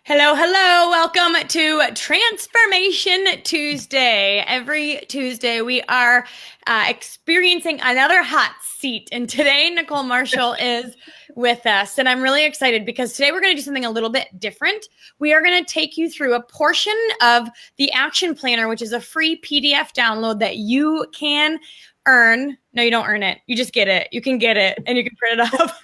Hello, hello. Welcome to Transformation Tuesday. Every Tuesday, we are experiencing another hot seat. And today, Nicole Marshall is with us. And I'm really excited because today we're going to do something a little bit different. We are going to take you through a portion of the Action Planner, which is a free PDF download that you can earn. No, you don't earn it. You just get it. You can get it and you can print it off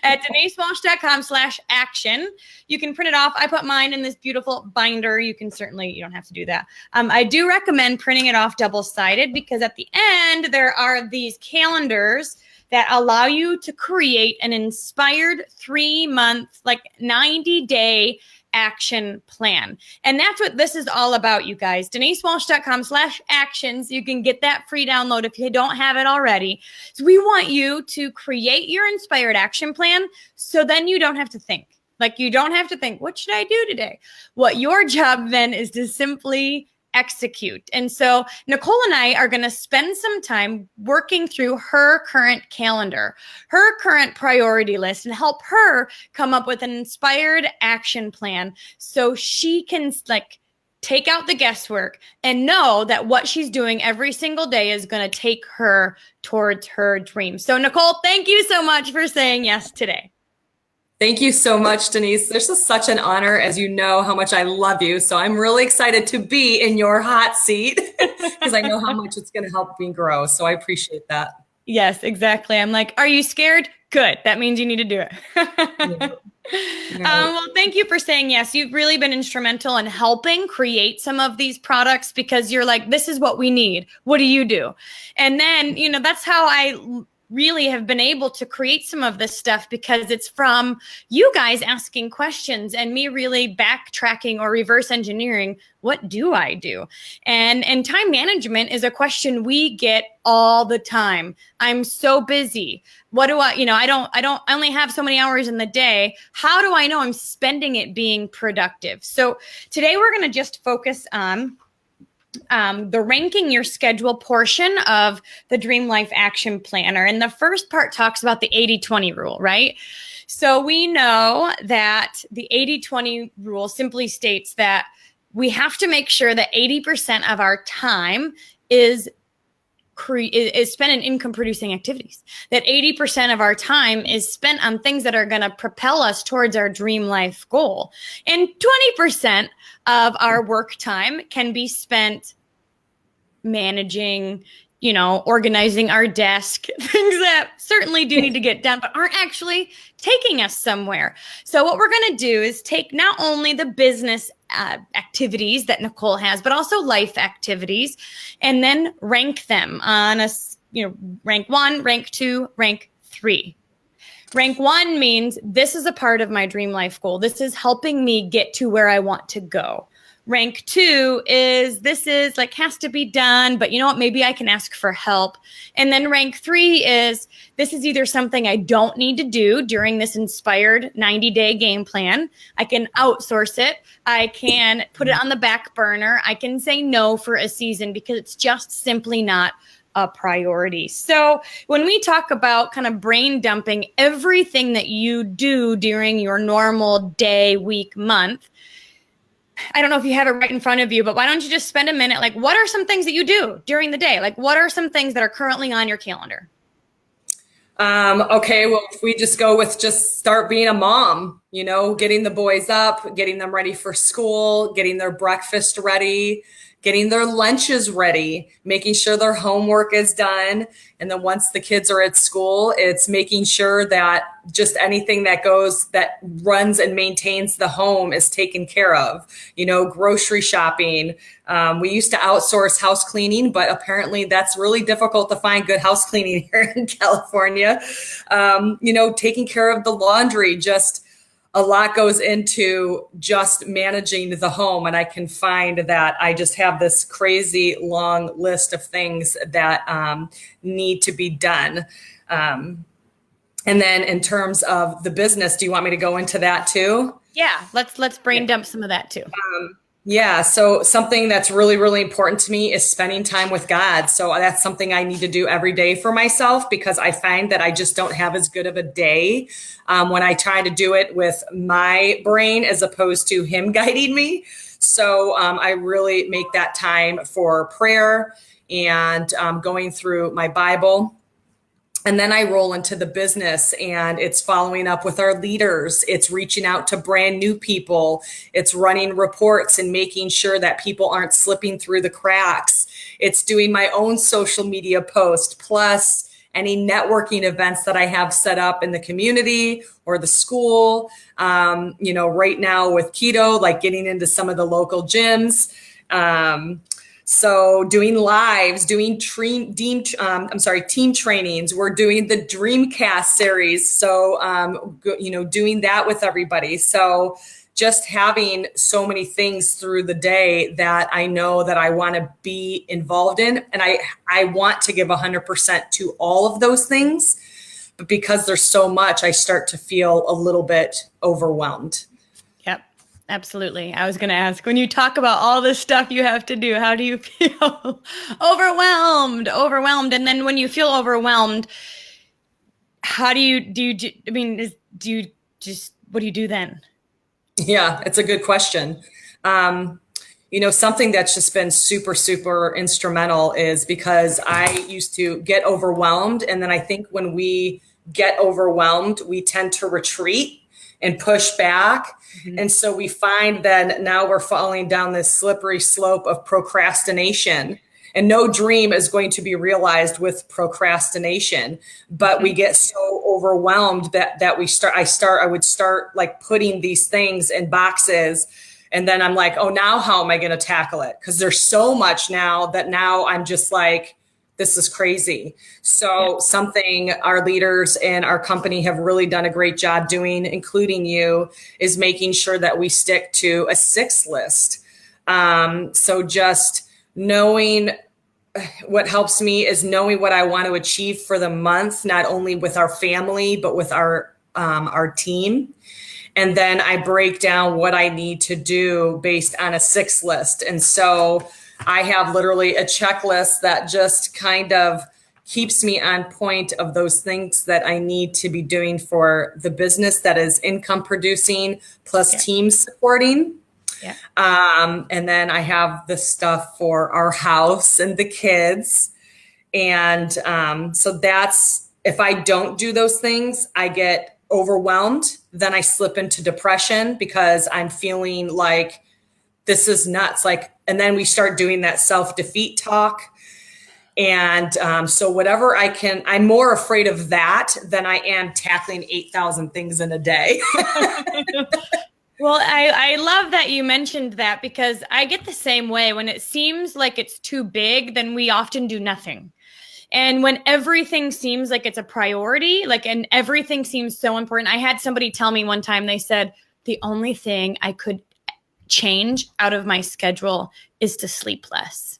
at denisewalsh.com/action. You can print it off. I put mine in this beautiful binder. You don't have to do that. I do recommend printing it off double-sided because at the end, there are these calendars that allow you to create an inspired 3-month, 90-day action plan. And that's what this is all about, you guys. denisewalsh.com/actions. You can get that free download if you don't have it already. So we want you to create your inspired action plan so then you don't have to think. You don't have to think, what should I do today? What your job then is to simply execute. And so Nicole and I are going to spend some time working through her current calendar, her current priority list, and help her come up with an inspired action plan so she can take out the guesswork and know that what she's doing every single day is going to take her towards her dream. So Nicole, thank you so much for saying yes today. Thank you so much, Denise. This is such an honor, as you know how much I love you. So I'm really excited to be in your hot seat because I know how much it's going to help me grow. So I appreciate that. Yes, exactly. I'm like, are you scared? Good. That means you need to do it. Well, thank you for saying yes. You've really been instrumental in helping create some of these products because you're like, this is what we need. What do you do? And then, that's how I really have been able to create some of this stuff because it's from you guys asking questions and me really backtracking or reverse engineering. What do I do? And time management is a question we get all the time. I'm so busy. What do I only have so many hours in the day. How do I know I'm spending it being productive? So today we're going to just focus on the ranking your schedule portion of the Dream Life Action Planner. And the first part talks about the 80-20 rule, right? So we know that the 80-20 rule simply states that we have to make sure that 80% of our time is spent in income producing activities, that 80% of our time is spent on things that are going to propel us towards our dream life goal. And 20% of our work time can be spent managing, organizing our desk, things that certainly do need to get done, but aren't actually taking us somewhere. So what we're going to do is take not only the business activities that Nicole has, but also life activities, and then rank them on rank 1, rank 2, rank 3. Rank 1 means this is a part of my dream life goal. This is helping me get to where I want to go. Rank 2 is this is has to be done, but you know what? Maybe I can ask for help. And then rank 3 is this is either something I don't need to do during this inspired 90-day game plan. I can outsource it. I can put it on the back burner. I can say no for a season because it's just simply not a priority. So when we talk about kind of brain dumping everything that you do during your normal day, week, month, I don't know if you have it right in front of you, but why don't you just spend a minute? What are some things that you do during the day? What are some things that are currently on your calendar? Okay, well, if we just go with just start being a mom, getting the boys up, getting them ready for school, getting their breakfast ready, getting their lunches ready, making sure their homework is done. And then once the kids are at school, it's making sure that just anything that runs and maintains the home is taken care of, grocery shopping. We used to outsource house cleaning, but apparently that's really difficult to find good house cleaning here in California. Taking care of the laundry, just a lot goes into just managing the home. And I can find that I just have this crazy long list of things that need to be done. And then in terms of the business, do you want me to go into that too? Yeah, let's brain dump some of that too. Yeah, so something that's really, really important to me is spending time with God. So that's something I need to do every day for myself because I find that I just don't have as good of a day when I try to do it with my brain as opposed to Him guiding me. So I really make that time for prayer and going through my Bible. And then I roll into the business and it's following up with our leaders. It's reaching out to brand new people. It's running reports and making sure that people aren't slipping through the cracks. It's doing my own social media post, plus any networking events that I have set up in the community or the school. Right now with keto, like getting into some of the local gyms. So doing lives, doing team trainings. We're doing the Dreamcast series. So, doing that with everybody. So just having so many things through the day that I know that I want to be involved in. And I want to give 100% to all of those things. But because there's so much, I start to feel a little bit overwhelmed. Yep, absolutely. I was going to ask, when you talk about all this stuff you have to do, how do you feel? Overwhelmed. And then when you feel overwhelmed, how do you what do you do then? Yeah, it's a good question. Something that's just been super, super instrumental is because I used to get overwhelmed. And then I think when we get overwhelmed, we tend to retreat and push back. Mm-hmm. And so we find that now we're falling down this slippery slope of procrastination. And no dream is going to be realized with procrastination, but mm-hmm. we get so overwhelmed that I would start like putting these things in boxes. And then I'm like, oh, now how am I going to tackle it? Because there's so much now that now I'm just like, this is crazy. So something our leaders in our company have really done a great job doing, including you, is making sure that we stick to a 6 list. So just knowing what helps me is knowing what I want to achieve for the month, not only with our family, but with our team. And then I break down what I need to do based on a 6 list. And so I have literally a checklist that just kind of keeps me on point of those things that I need to be doing for the business that is income producing plus team supporting. Yeah. And then I have the stuff for our house and the kids. And so that's, if I don't do those things, I get overwhelmed. Then I slip into depression because I'm feeling like this is nuts. And then we start doing that self-defeat talk. And so whatever I'm more afraid of that than I am tackling 8,000 things in a day. Well, I love that you mentioned that because I get the same way. When it seems like it's too big, then we often do nothing. And when everything seems like it's a priority, and everything seems so important. I had somebody tell me one time, they said, the only thing I could change out of my schedule is to sleep less.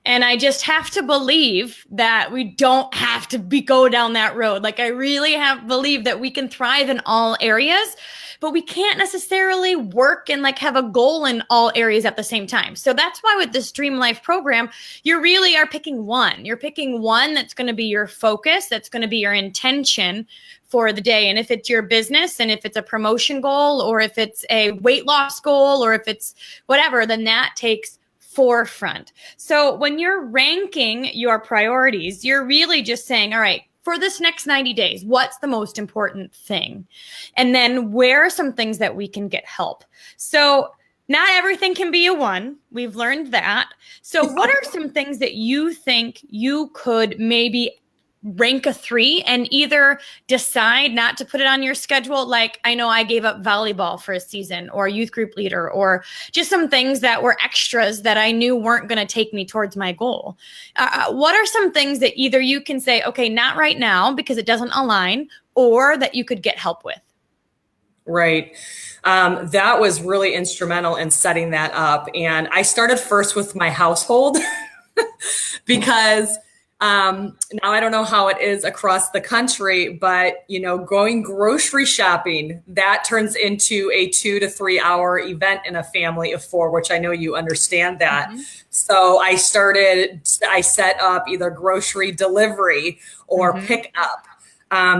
And I just have to believe that we don't have to go down that road. I really believe that we can thrive in all areas, but we can't necessarily work and have a goal in all areas at the same time. So that's why with this Dream Life program, you really are picking one. You're picking one that's going to be your focus, that's going to be your intention for the day. And if it's your business and if it's a promotion goal or if it's a weight loss goal or if it's whatever, then that takes forefront. So when you're ranking your priorities, you're really just saying, all right, for this next 90 days, what's the most important thing? And then where are some things that we can get help? So not everything can be a 1. We've learned that. So what are some things that you think you could maybe rank a 3 and either decide not to put it on your schedule? I know I gave up volleyball for a season, or youth group leader, or just some things that were extras that I knew weren't going to take me towards my goal. What are some things that either you can say, okay, not right now because it doesn't align, or that you could get help with? Right. That was really instrumental in setting that up. And I started first with my household because Now I don't know how it is across the country, but going grocery shopping, that turns into a 2 to 3 hour event in a family of four, which I know you understand that. Mhm. So I set up either grocery delivery or Mhm. pickup.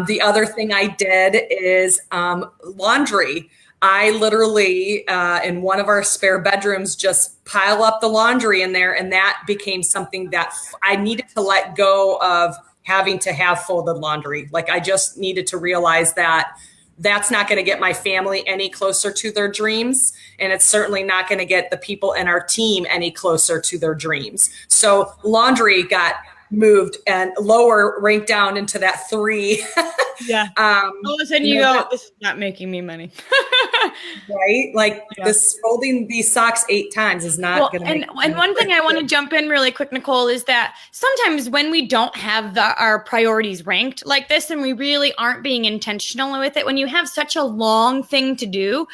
The other thing I did is laundry. I literally, in one of our spare bedrooms, just pile up the laundry in there. And that became something that I needed to let go of having to have folded laundry. Like I just needed to realize that that's not going to get my family any closer to their dreams. And it's certainly not going to get the people in our team any closer to their dreams. So laundry got moved and lower ranked down into that 3. Yeah. All of a sudden You you know, go, this is not making me money. right? Like Yeah. this folding these socks 8 times is not Well, going to and make and one thing I want to jump in really quick, Nicole, is that sometimes when we don't have our priorities ranked like this, and we really aren't being intentional with it, when you have such a long thing to do,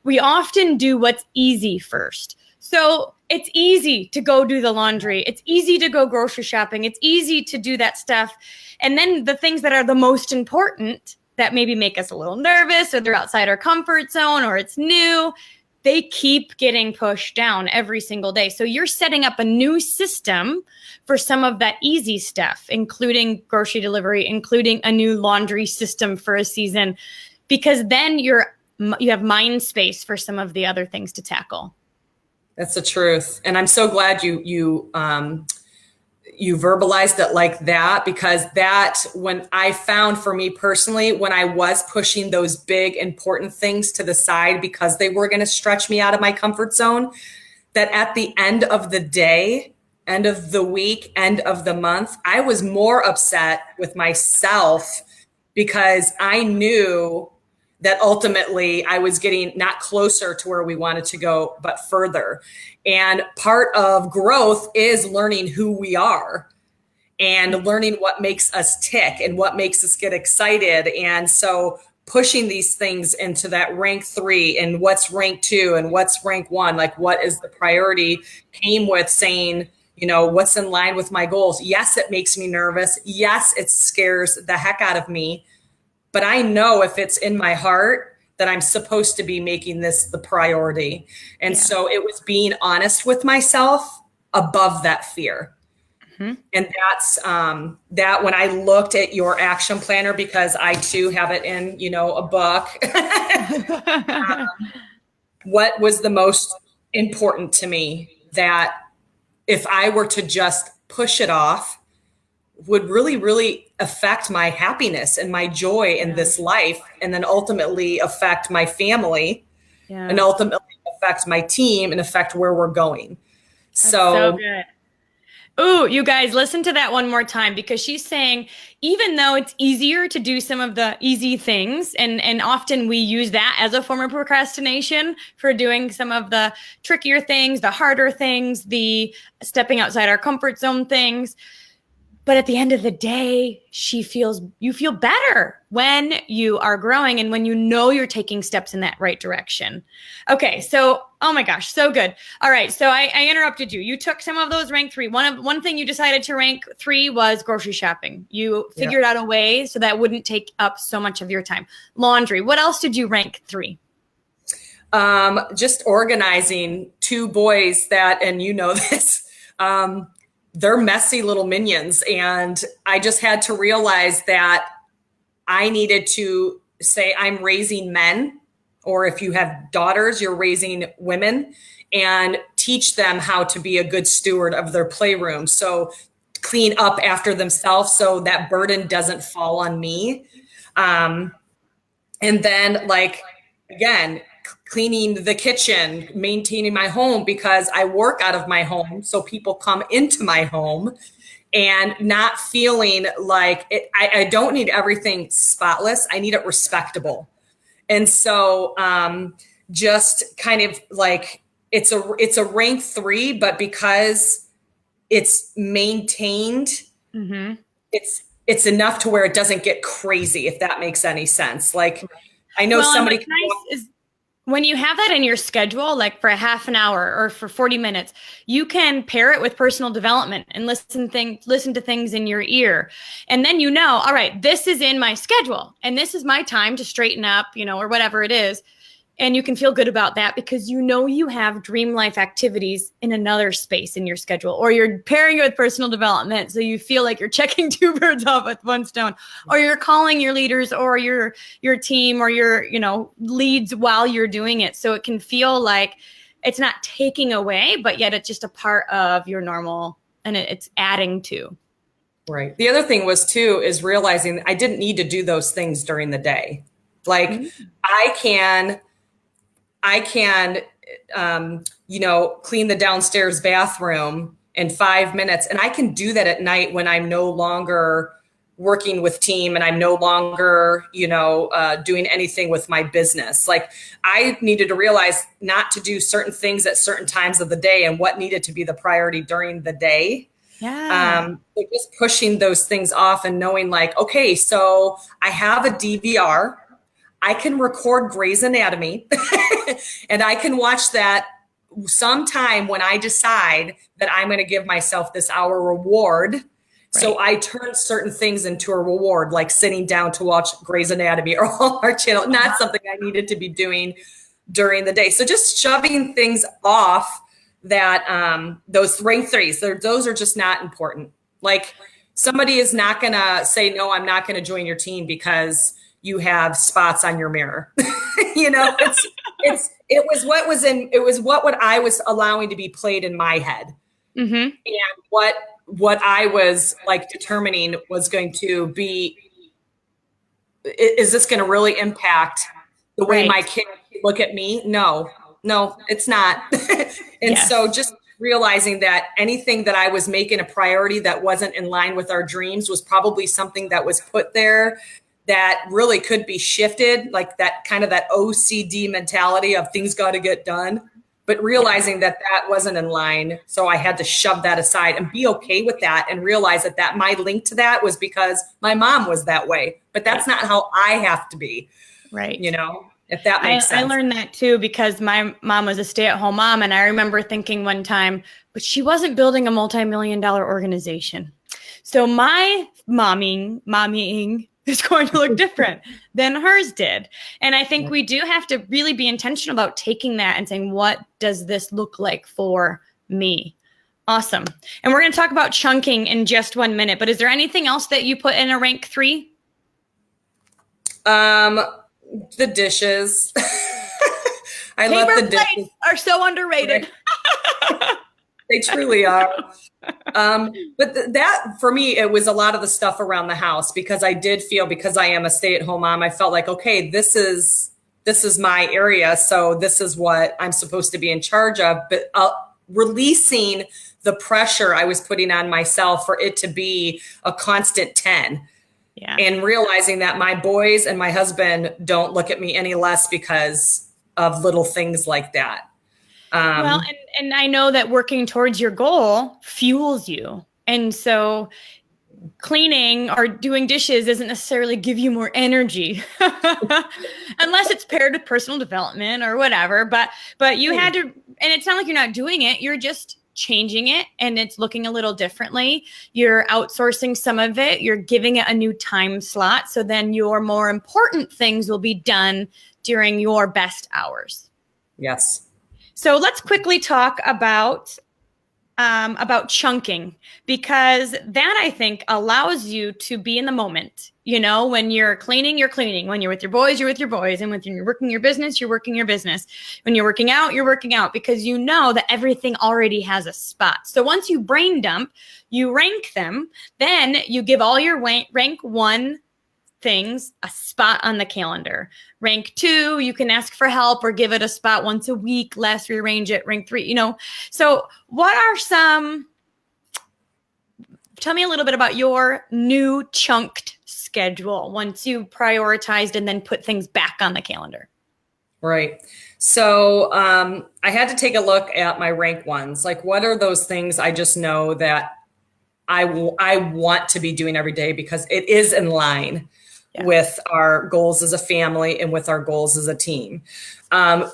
we often do what's easy first. So it's easy to go do the laundry. It's easy to go grocery shopping. It's easy to do that stuff. And then the things that are the most important that maybe make us a little nervous, or they're outside our comfort zone, or it's new, they keep getting pushed down every single day. So you're setting up a new system for some of that easy stuff, including grocery delivery, including a new laundry system for a season, because then you have mind space for some of the other things to tackle. That's the truth. And I'm so glad you verbalized it like that, because that, when I found for me personally, when I was pushing those big important things to the side because they were going to stretch me out of my comfort zone, that at the end of the day, end of the week, end of the month, I was more upset with myself because I knew that ultimately I was getting not closer to where we wanted to go, but further. And part of growth is learning who we are and learning what makes us tick and what makes us get excited. And so pushing these things into that rank 3 and what's rank 2 and what's rank 1, like what is the priority, came with saying, what's in line with my goals. Yes, it makes me nervous. Yes, it scares the heck out of me. But I know if it's in my heart that I'm supposed to be making this the priority. And so it was being honest with myself above that fear. Mm-hmm. And that's that when I looked at your action planner, because I too have it in, a book, what was the most important to me that if I were to just push it off would really, really affect my happiness and my joy in this life, and then ultimately affect my family and ultimately affect my team and affect where we're going. That's so good. Ooh, you guys, listen to that one more time, because she's saying, even though it's easier to do some of the easy things, and often we use that as a form of procrastination for doing some of the trickier things, the harder things, the stepping outside our comfort zone things. But at the end of the day, you feel better when you are growing and when you know you're taking steps in that right direction. Okay, so, oh my gosh, so good. All right, so I interrupted you. You took some of those rank 3. One thing you decided to rank 3 was grocery shopping. You figured out a way so that wouldn't take up so much of your time. Laundry. What else did you rank 3? Just organizing 2 boys that, and this, they're messy little minions. And I just had to realize that I needed to say, I'm raising men, or if you have daughters, you're raising women, and teach them how to be a good steward of their playroom. So clean up after themselves so that burden doesn't fall on me. And then, again, cleaning the kitchen, maintaining my home, because I work out of my home. So people come into my home, and not feeling like it, I don't need everything spotless. I need it respectable. And so just kind of like it's a rank 3, but because it's maintained, it's enough to where it doesn't get crazy, if that makes any sense. Like I know somebody. When you have that in your schedule, like for a half an hour or for 40 minutes, you can pair it with personal development and listen to things in your ear. And then all right, this is in my schedule and this is my time to straighten up, or whatever it is. And you can feel good about that because you have dream life activities in another space in your schedule, or you're pairing it with personal development. So you feel like you're checking two birds off with one stone, or you're calling your leaders or your team or your, leads while you're doing it. So it can feel like it's not taking away, but yet it's just a part of your normal and it's adding to. Right. The other thing was too, is realizing I didn't need to do those things during the day. Like I can, clean the downstairs bathroom in 5 minutes. And I can do that at night when I'm no longer working with team and I'm no longer, doing anything with my business. Like I needed to realize not to do certain things at certain times of the day and what needed to be the priority during the day. Yeah. So just pushing those things off and knowing like, okay, so I have a DVR. I can record Grey's Anatomy and I can watch that sometime when I decide that I'm going to give myself this hour reward. Right. So I turn certain things into a reward, like sitting down to watch Grey's Anatomy or Hallmark Channel, not something I needed to be doing during the day. So just shoving things off that those rank threes, those are just not important. Like somebody is not going to say, no, I'm not going to join your team because you have spots on your mirror. It was what I was allowing to be played in my head. Mm-hmm. And what I was like determining was going to be, is this going to really impact the way my kids look at me? No, it's not. And so just realizing that anything that I was making a priority that wasn't in line with our dreams was probably something that was put there that really could be shifted, like that kind of that OCD mentality of things got to get done, but realizing that wasn't in line. So I had to shove that aside and be okay with that and realize that my link to that was because my mom was that way, but that's not how I have to be. Right. If that makes sense. I learned that too, because my mom was a stay-at-home mom. And I remember thinking one time, but she wasn't building a multi-million-dollar organization. So my mommying is going to look different than hers did. And I think we do have to really be intentional about taking that and saying, what does this look like for me? Awesome. And we're going to talk about chunking in just 1 minute, but is there anything else that you put in a rank 3? The dishes. I Paper love the dishes. plates are so underrated. They truly are. But that for me, it was a lot of the stuff around the house, because I did feel, because I am a stay-at-home mom, I felt like, okay, this is my area. So this is what I'm supposed to be in charge of. But releasing the pressure I was putting on myself for it to be a constant 10. Yeah. And realizing that my boys and my husband don't look at me any less because of little things like that. Well, and I know that working towards your goal fuels you. And so cleaning or doing dishes doesn't necessarily give you more energy unless it's paired with personal development or whatever. But you had to, and it's not like you're not doing it. You're just changing it and it's looking a little differently. You're outsourcing some of it. You're giving it a new time slot. So then your more important things will be done during your best hours. Yes. So let's quickly talk about chunking, because that I think allows you to be in the moment. When you're cleaning, you're cleaning. When you're with your boys, you're with your boys. And when you're working your business, you're working your business. When you're working out, you're working out, because you know that everything already has a spot. So once you brain dump, you rank them, then you give all your rank 1 things a spot on the calendar. Rank 2, you can ask for help or give it a spot once a week, less rearrange it. Rank 3, So what are tell me a little bit about your new chunked schedule once you prioritized and then put things back on the calendar. Right. So I had to take a look at my rank 1s. Like, what are those things I just know that I want to be doing every day because it is in line. with our goals as a family and with our goals as a team.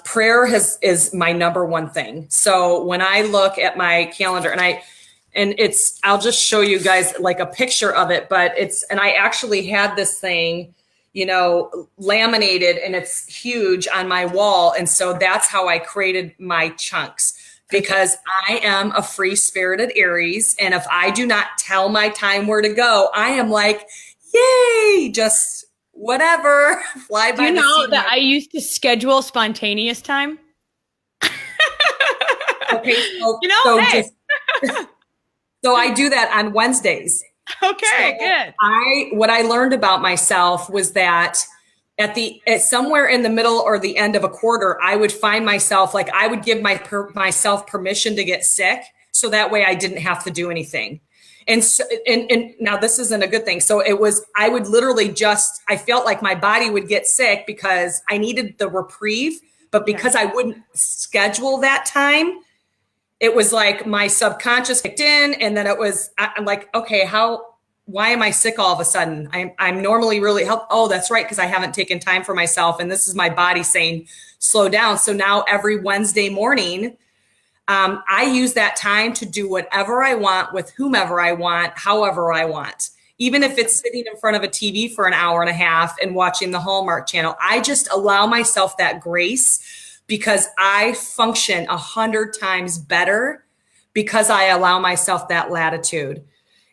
Prayer is my number one thing. So when I look at my calendar I'll just show you guys like a picture of it, and I actually had this thing, laminated, and it's huge on my wall. And so that's how I created my chunks, because I am a free-spirited Aries. And if I do not tell my time where to go, I am like, yay, just whatever. Fly by. Do you know that I used to schedule spontaneous time? Okay, hey. So I do that on Wednesdays. Okay, good. What I learned about myself was that at somewhere in the middle or the end of a quarter, I would find myself like I would give myself permission to get sick, so that way I didn't have to do anything. And so, and now this isn't a good thing. So I would literally I felt like my body would get sick because I needed the reprieve, but because I wouldn't schedule that time, it was like my subconscious kicked in, and then I'm like, okay, why am I sick all of a sudden? I'm normally really healthy. Oh, that's right, because I haven't taken time for myself, and this is my body saying, slow down. So now every Wednesday morning, I use that time to do whatever I want with whomever I want, however I want. Even if it's sitting in front of a TV for an hour and a half and watching the Hallmark Channel, I just allow myself that grace, because I function 100 times better because I allow myself that latitude.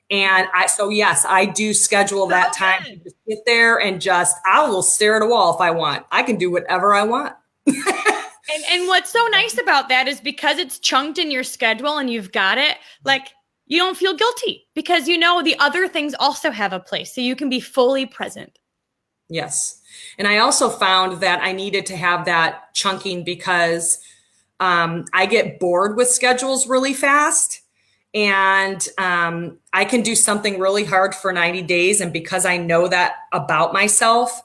And yes, I do schedule that time to just sit there and I will stare at a wall if I want. I can do whatever I want. And what's so nice about that is because it's chunked in your schedule and you've got it, like you don't feel guilty because the other things also have a place, so you can be fully present. Yes. And I also found that I needed to have that chunking because I get bored with schedules really fast, and I can do something really hard for 90 days. And because I know that about myself,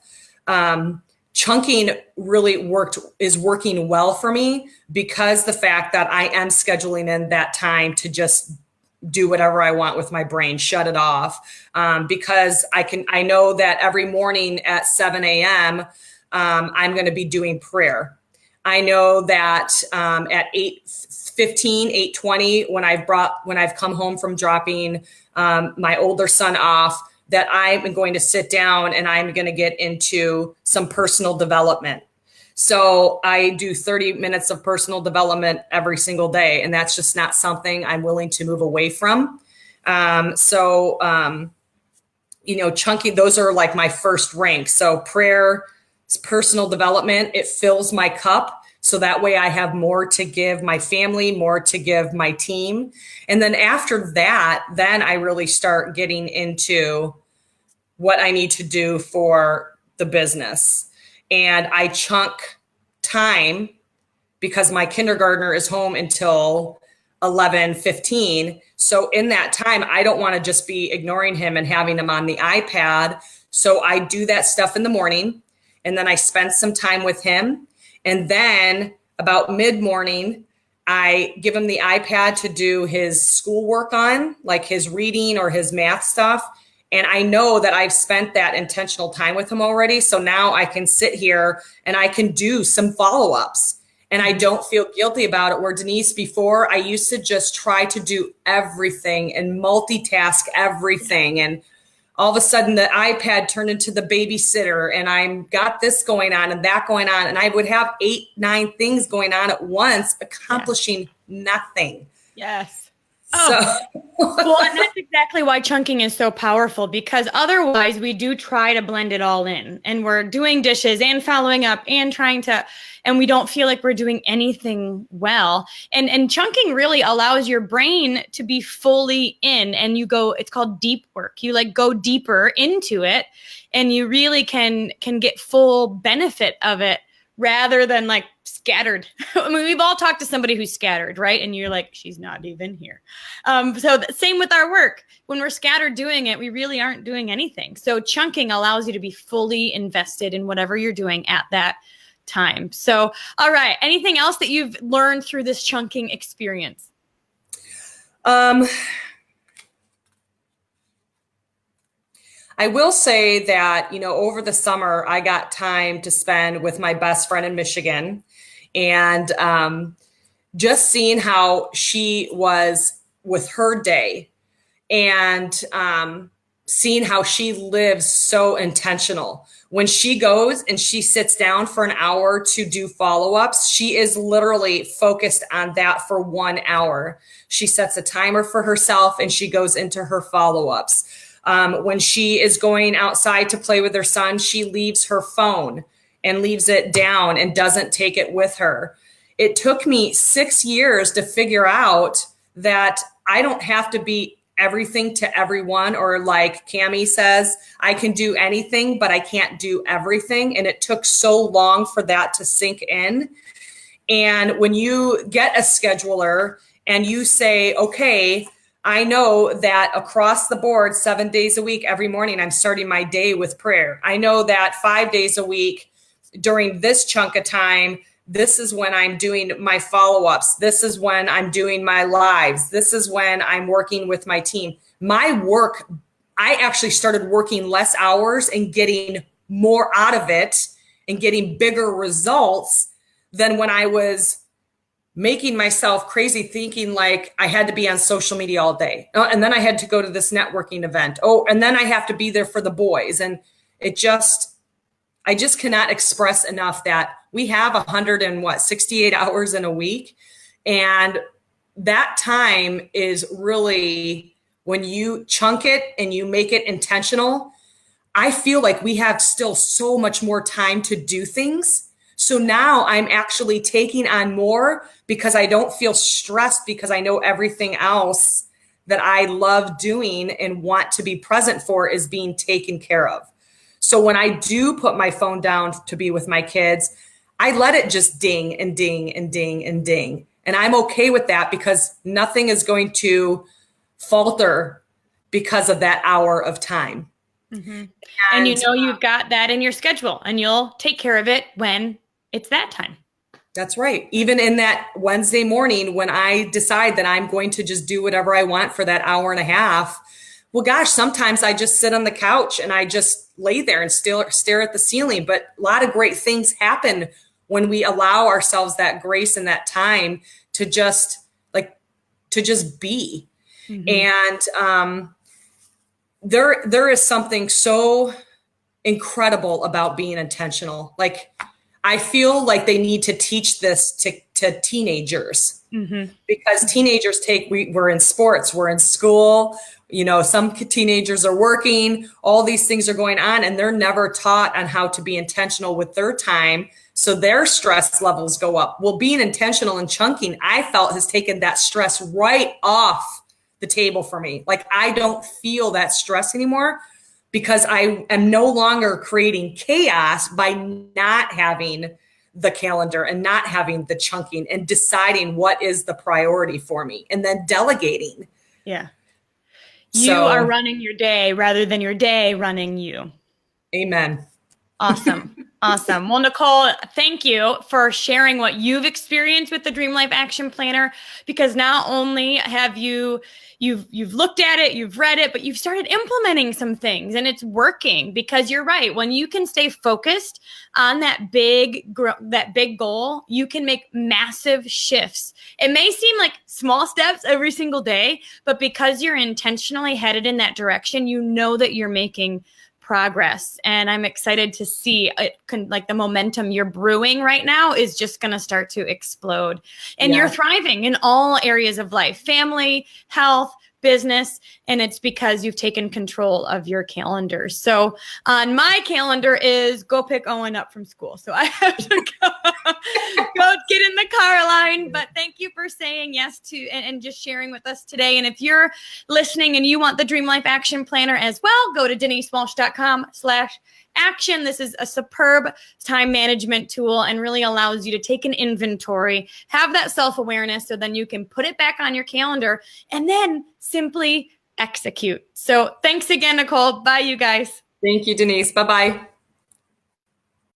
chunking really is working well for me, because the fact that I am scheduling in that time to just do whatever I want with my brain, shut it off. Because I know that every morning at 7 a.m., I'm going to be doing prayer. I know that at 8:15, 8:20, when I've come home from dropping my older son off, that I'm going to sit down and I'm going to get into some personal development. So I do 30 minutes of personal development every single day, and that's just not something I'm willing to move away from. Chunking, those are like my first rank. So prayer, personal development, it fills my cup. So that way I have more to give my family, more to give my team. And then after that, then I really start getting into what I need to do for the business. And I chunk time because my kindergartner is home until 11:15. So in that time, I don't want to just be ignoring him and having him on the iPad. So I do that stuff in the morning, and then I spend some time with him. And then about mid-morning, I give him the iPad to do his schoolwork on, like his reading or his math stuff. And I know that I've spent that intentional time with him already. So now I can sit here and I can do some follow-ups, and I don't feel guilty about it. Where Denise, before, I used to just try to do everything and multitask everything. And all of a sudden the iPad turned into the babysitter, and I'm got this going on and that going on. And I would have 8, 9 things going on at once, accomplishing nothing. Yes. Oh, well, and that's exactly why chunking is so powerful, because otherwise we do try to blend it all in, and we're doing dishes and following up and and we don't feel like we're doing anything well. And chunking really allows your brain to be fully in, and it's called deep work. You go deeper into it, and you really can get full benefit of it, rather than scattered. I mean, we've all talked to somebody who's scattered, right? And you're like, she's not even here. Same with our work. When we're scattered doing it, we really aren't doing anything. So chunking allows you to be fully invested in whatever you're doing at that time. So, all right. Anything else that you've learned through this chunking experience? I will say that, over the summer, I got time to spend with my best friend in Michigan, and just seeing how she was with her day, and seeing how she lives so intentional. When she goes and she sits down for an hour to do follow-ups, she is literally focused on that for 1 hour. She sets a timer for herself and she goes into her follow-ups. When she is going outside to play with her son, she leaves her phone and leaves it down and doesn't take it with her. It took me 6 years to figure out that I don't have to be everything to everyone, or like Cammie says, I can do anything, but I can't do everything. And it took so long for that to sink in. And when you get a scheduler and you say, okay, I know that across the board, 7 days a week, every morning, I'm starting my day with prayer. I know that 5 days a week during this chunk of time, this is when I'm doing my follow-ups. This is when I'm doing my lives. This is when I'm working with my team. My work, I actually started working less hours and getting more out of it and getting bigger results than when I was making myself crazy, thinking like I had to be on social media all day. And then I had to go to this networking event. Oh, and then I have to be there for the boys. And I just cannot express enough that we have 68 hours in a week. And that time is really, when you chunk it and you make it intentional, I feel like we have still so much more time to do things. So now I'm actually taking on more because I don't feel stressed, because I know everything else that I love doing and want to be present for is being taken care of. So when I do put my phone down to be with my kids, I let it just ding and ding and ding and ding. And I'm okay with that because nothing is going to falter because of that hour of time. Mm-hmm. And you've got that in your schedule and you'll take care of it when it's that time. That's right. Even in that Wednesday morning when I decide that I'm going to just do whatever I want for that hour and a half, well, gosh, sometimes I just sit on the couch and I just lay there and still stare at the ceiling. But a lot of great things happen when we allow ourselves that grace and that time to just be. Mm-hmm. And there is something so incredible about being intentional. Like, I feel like they need to teach this to teenagers, mm-hmm. because teenagers we're in sports, we're in school, some teenagers are working, all these things are going on, and they're never taught on how to be intentional with their time. So their stress levels go up. Well, being intentional and chunking, I felt, has taken that stress right off the table for me. Like, I don't feel that stress anymore because I am no longer creating chaos by not having the calendar and not having the chunking and deciding what is the priority for me and then delegating. Yeah. You are running your day rather than your day running you. Amen. Awesome. Awesome. Well, Nicole, thank you for sharing what you've experienced with the Dream Life Action Planner, because not only have you've looked at it, you've read it, but you've started implementing some things and it's working. Because you're right. When you can stay focused on that big goal, you can make massive shifts. It may seem like small steps every single day, but because you're intentionally headed in that direction, you know that you're making progress. And I'm excited to see like the momentum you're brewing right now is just going to start to explode. And You're thriving in all areas of life, family, health, business, and it's because you've taken control of your calendar. So on my calendar is go pick Owen up from school. So I have to go get in the car line. But thank you for saying yes to and just sharing with us today. And if you're listening and you want the Dream Life Action Planner as well, go to denisewalsh.com/action. This is a superb time management tool and really allows you to take an inventory, have that self-awareness, so then you can put it back on your calendar and then simply execute. So thanks again, Nicole. Bye, you guys. Thank you, Denise. Bye-bye.